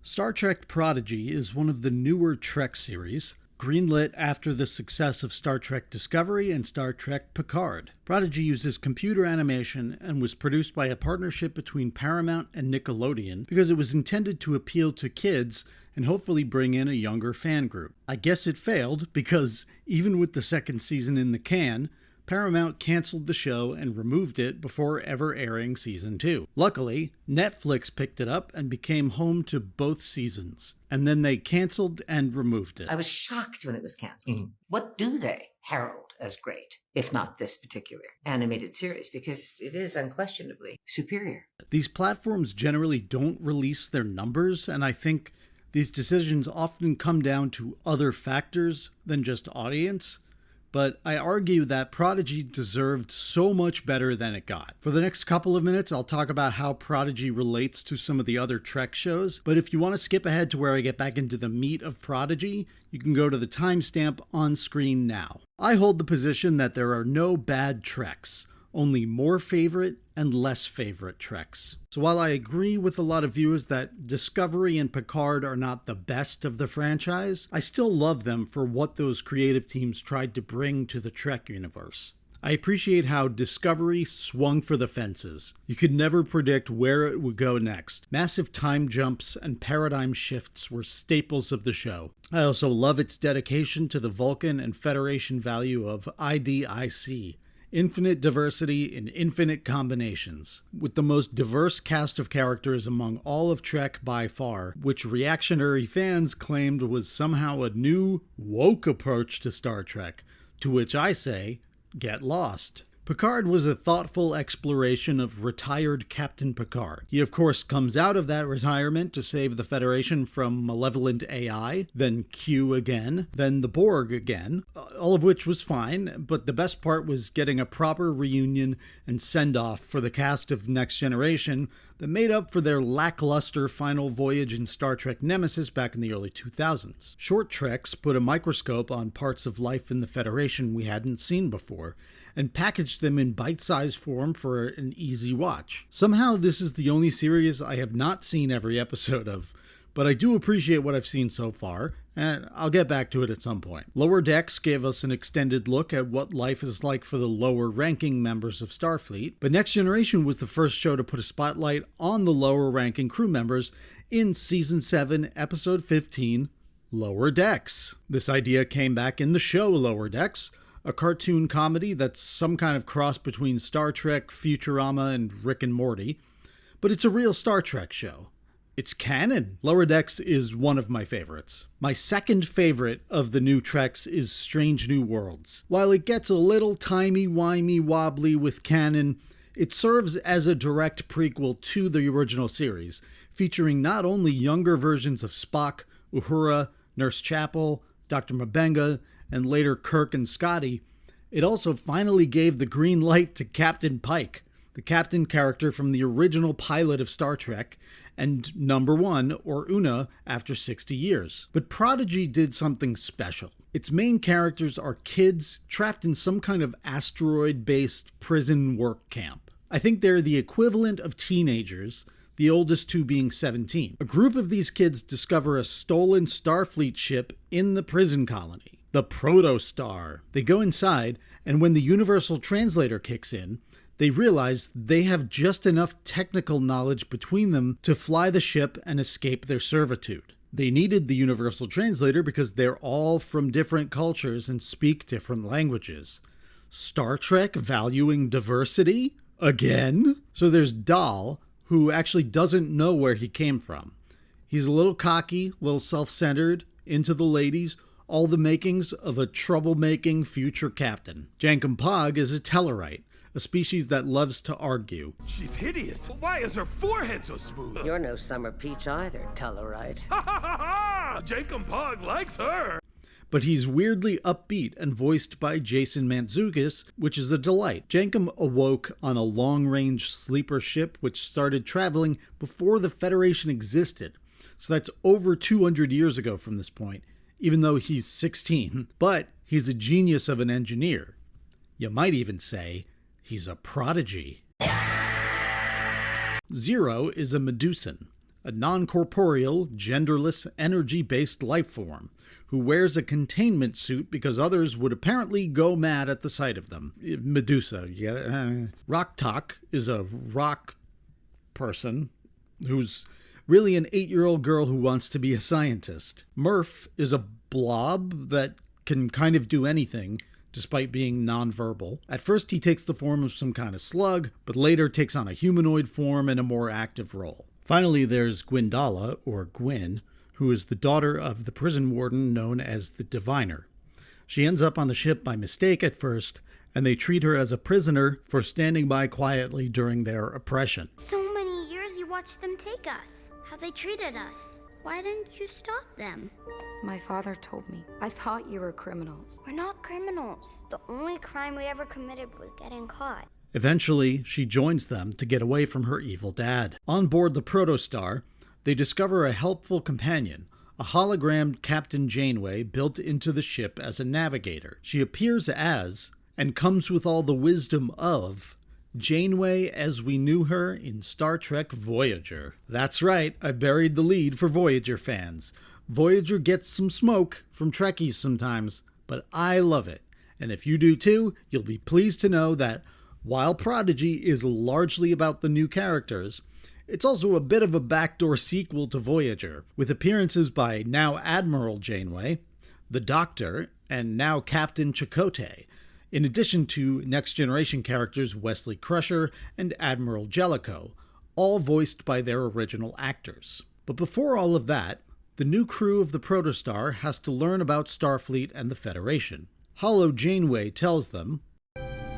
Star Trek Prodigy is one of the newer Trek series, greenlit after the success of Star Trek Discovery and Star Trek Picard. Prodigy uses computer animation and was produced by a partnership between Paramount and Nickelodeon because it was intended to appeal to kids and hopefully bring in a younger fan group. I guess it failed because even with the second season in the can, Paramount canceled the show and removed it before ever airing season 2. Luckily, Netflix picked it up and became home to both seasons, and then they canceled and removed it. I was shocked when it was canceled. What do they herald as great, if not this particular animated series? Because it is unquestionably superior. These platforms generally don't release their numbers, and I think these decisions often come down to other factors than just audience. But I argue that Prodigy deserved so much better than it got. For the next couple of minutes, I'll talk about how Prodigy relates to some of the other Trek shows, but if you want to skip ahead to where I get back into the meat of Prodigy, you can go to the timestamp on screen now. I hold the position that there are no bad Treks, only more favorite and less favorite Treks. So while I agree with a lot of viewers that Discovery and Picard are not the best of the franchise, I still love them for what those creative teams tried to bring to the Trek universe. I appreciate how Discovery swung for the fences. You could never predict where it would go next. Massive time jumps and paradigm shifts were staples of the show. I also love its dedication to the Vulcan and Federation value of IDIC. Infinite diversity in infinite combinations, with the most diverse cast of characters among all of Trek by far, which reactionary fans claimed was somehow a new, woke approach to Star Trek, to which I say, get lost. Picard was a thoughtful exploration of retired Captain Picard. He of course comes out of that retirement to save the Federation from malevolent AI, then Q again, then the Borg again, all of which was fine, but the best part was getting a proper reunion and send-off for the cast of Next Generation that made up for their lackluster final voyage in Star Trek Nemesis back in the early 2000s. Short treks put a microscope on parts of life in the Federation we hadn't seen before, and packaged them in bite-sized form for an easy watch. Somehow this is the only series I have not seen every episode of, but I do appreciate what I've seen so far, and I'll get back to it at some point. Lower Decks gave us an extended look at what life is like for the lower-ranking members of Starfleet, but Next Generation was the first show to put a spotlight on the lower-ranking crew members in Season 7, Episode 15, Lower Decks. This idea came back in the show Lower Decks, a cartoon comedy that's some kind of cross between Star Trek, Futurama, and Rick and Morty, but it's a real Star Trek show. It's canon. Lower Decks is one of my favorites. My second favorite of the new Treks is Strange New Worlds. While it gets a little timey-wimey wobbly with canon, it serves as a direct prequel to the original series, featuring not only younger versions of Spock, Uhura, Nurse Chapel, Dr. M'Benga, and later Kirk and Scotty, it also finally gave the green light to Captain Pike, the captain character from the original pilot of Star Trek, and number 1, or Una, after 60 years. But Prodigy did something special. Its main characters are kids trapped in some kind of asteroid-based prison work camp. I think they're the equivalent of teenagers, the oldest two being 17. A group of these kids discover a stolen Starfleet ship in the prison colony, the Protostar. They go inside, and when the Universal Translator kicks in, they realize they have just enough technical knowledge between them to fly the ship and escape their servitude. They needed the Universal Translator because they're all from different cultures and speak different languages. Star Trek valuing diversity? Again? So there's Dal, who actually doesn't know where he came from. He's a little cocky, a little self-centered, into the ladies, all the makings of a troublemaking future captain. Jankum Pog is a Tellarite, a species that loves to argue. She's hideous. Why is her forehead so smooth? You're no summer peach either, Tellarite. Ha ha ha ha! Jacob Pog likes her. But he's weirdly upbeat and voiced by Jason Mantzoukas, which is a delight. Jankum awoke on a long-range sleeper ship which started traveling before the Federation existed. So that's over 200 years ago from this point, even though he's 16. But he's a genius of an engineer. You might even say he's a prodigy. Zero is a Medusan, a non-corporeal, genderless, energy-based life form who wears a containment suit because others would apparently go mad at the sight of them. Medusa, yeah. Rock is a rock person who's really an 8-year-old girl who wants to be a scientist. Murph is a blob that can kind of do anything, despite being nonverbal. At first he takes the form of some kind of slug, but later takes on a humanoid form and a more active role. Finally, there's Gwendala, or Gwyn, who is the daughter of the prison warden known as the Diviner. She ends up on the ship by mistake at first, and they treat her as a prisoner for standing by quietly during their oppression. So many years you watched them take us, how they treated us. Why didn't you stop them? My father told me. I thought you were criminals. We're not criminals. The only crime we ever committed was getting caught. Eventually, she joins them to get away from her evil dad. On board the Protostar, they discover a helpful companion, a hologrammed Captain Janeway built into the ship as a navigator. She appears as, and comes with all the wisdom of, Janeway as we knew her in Star Trek Voyager. That's right, I buried the lead for Voyager fans. Voyager gets some smoke from Trekkies sometimes, but I love it. And if you do too, you'll be pleased to know that while Prodigy is largely about the new characters, it's also a bit of a backdoor sequel to Voyager, with appearances by now Admiral Janeway, the Doctor, and now Captain Chakotay, in addition to Next Generation characters Wesley Crusher and Admiral Jellicoe, all voiced by their original actors. But before all of that, the new crew of the Protostar has to learn about Starfleet and the Federation. Holo Janeway tells them,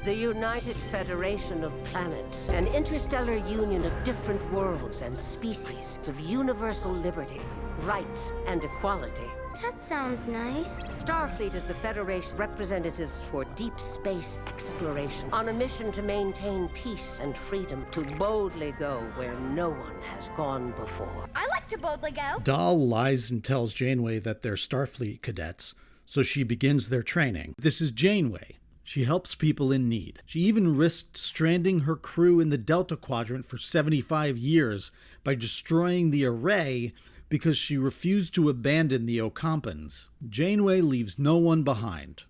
"The United Federation of Planets, an interstellar union of different worlds and species of universal liberty, rights, and equality. That sounds nice. Starfleet is the Federation's representatives for deep space exploration, on a mission to maintain peace and freedom, to boldly go where no one has gone before." I like to boldly go. Dahl lies and tells Janeway that they're Starfleet cadets, so she begins their training. This is Janeway. She helps people in need. She even risked stranding her crew in the Delta Quadrant for 75 years by destroying the array because she refused to abandon the Ocampans. Janeway leaves no one behind,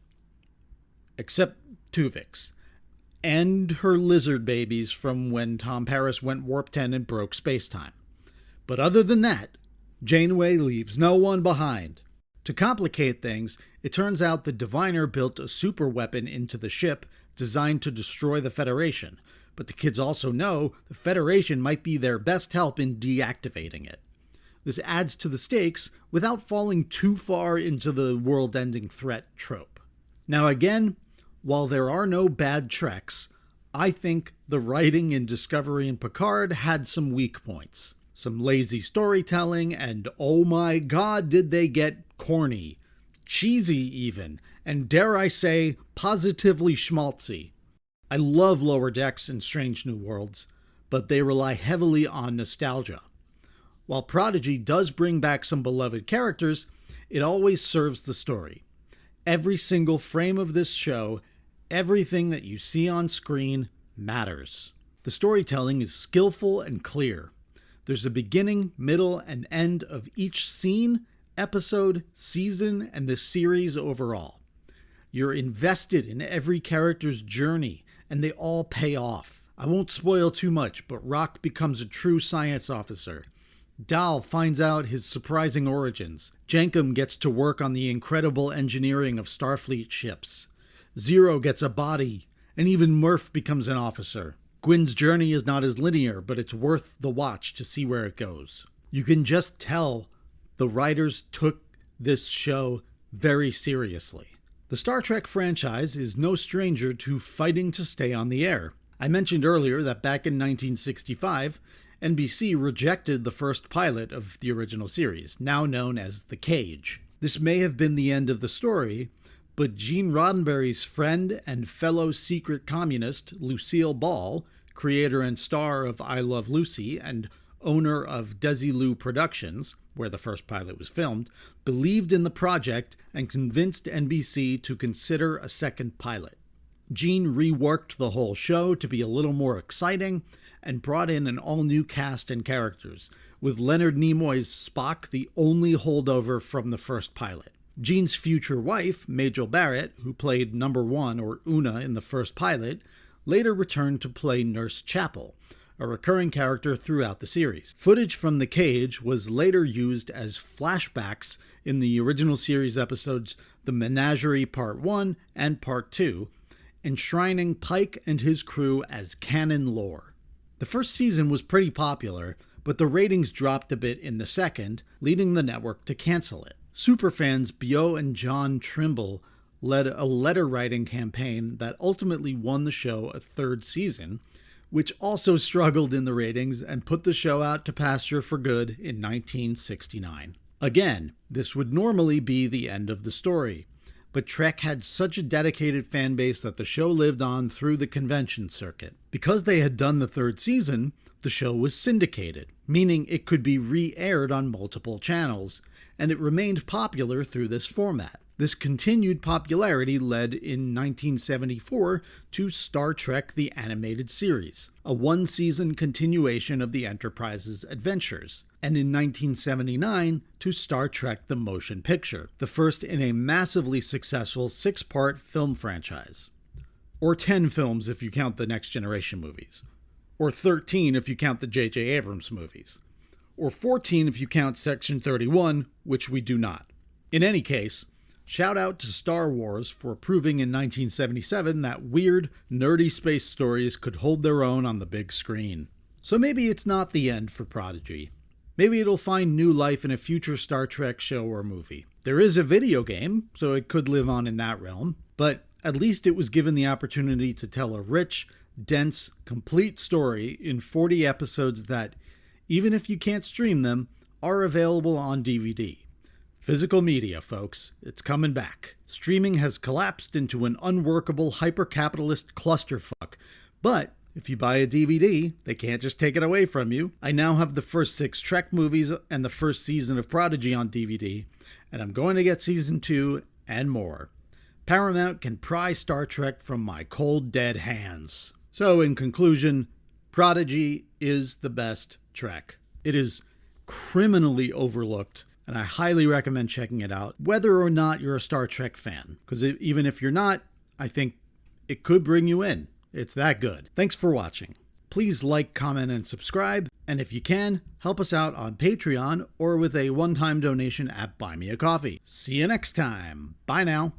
except Tuvix, and her lizard babies from when Tom Paris went Warp 10 and broke spacetime. But other than that, Janeway leaves no one behind. To complicate things, it turns out the Diviner built a super weapon into the ship designed to destroy the Federation, but the kids also know the Federation might be their best help in deactivating it. This adds to the stakes without falling too far into the world-ending threat trope. Now again, while there are no bad Treks, I think the writing in Discovery and Picard had some weak points. Some lazy storytelling, and oh my god did they get corny, cheesy even, and dare I say, positively schmaltzy. I love Lower Decks and Strange New Worlds, but they rely heavily on nostalgia. While Prodigy does bring back some beloved characters, it always serves the story. Every single frame of this show, everything that you see on screen, matters. The storytelling is skillful and clear. There's a beginning, middle, and end of each scene, episode, season, and the series overall. You're invested in every character's journey, and they all pay off. I won't spoil too much, but Rock becomes a true science officer. Dahl finds out his surprising origins. Jankum gets to work on the incredible engineering of Starfleet ships. Zero gets a body, and even Murph becomes an officer. Gwyn's journey is not as linear, but it's worth the watch to see where it goes. You can just tell the writers took this show very seriously. The Star Trek franchise is no stranger to fighting to stay on the air. I mentioned earlier that back in 1965, NBC rejected the first pilot of the original series, now known as The Cage. This may have been the end of the story, but Gene Roddenberry's friend and fellow secret communist Lucille Ball, creator and star of I Love Lucy and owner of Desilu Productions, where the first pilot was filmed, believed in the project and convinced NBC to consider a second pilot. Gene reworked the whole show to be a little more exciting and brought in an all-new cast and characters, with Leonard Nimoy's Spock the only holdover from the first pilot. Gene's future wife, Majel Barrett, who played Number One or Una in the first pilot, later returned to play Nurse Chapel, a recurring character throughout the series. Footage from the cage was later used as flashbacks in the original series episodes The Menagerie Part 1 and Part 2, enshrining Pike and his crew as canon lore. The first season was pretty popular, but the ratings dropped a bit in the second, leading the network to cancel it. Superfans Bio and John Trimble led a letter-writing campaign that ultimately won the show a third season, which also struggled in the ratings and put the show out to pasture for good in 1969. Again, this would normally be the end of the story, but Trek had such a dedicated fan base that the show lived on through the convention circuit. Because they had done the third season, the show was syndicated, meaning it could be re-aired on multiple channels, and it remained popular through this format. This continued popularity led in 1974 to Star Trek the Animated Series, a one-season continuation of the Enterprise's adventures, and in 1979 to Star Trek the Motion Picture, the first in a massively successful 6-part film franchise. Or 10 films if you count the Next Generation movies. Or 13 if you count the J.J. Abrams movies. Or 14 if you count Section 31, which we do not. In any case, shout out to Star Wars for proving in 1977 that weird, nerdy space stories could hold their own on the big screen. So maybe it's not the end for Prodigy. Maybe it'll find new life in a future Star Trek show or movie. There is a video game, so it could live on in that realm, but at least it was given the opportunity to tell a rich, dense, complete story in 40 episodes that, even if you can't stream them, are available on DVD. Physical media, folks. It's coming back. Streaming has collapsed into an unworkable hyper-capitalist clusterfuck, but if you buy a DVD, they can't just take it away from you. I now have the first 6 Trek movies and the first season of Prodigy on DVD, and I'm going to get season 2 and more. Paramount can pry Star Trek from my cold, dead hands. So, in conclusion, Prodigy is the best Trek. It is criminally overlooked, and I highly recommend checking it out, whether or not you're a Star Trek fan. Because even if you're not, I think it could bring you in. It's that good. Thanks for watching. Please like, comment, and subscribe. And if you can, help us out on Patreon or with a one-time donation at Buy Me a Coffee. See you next time. Bye now.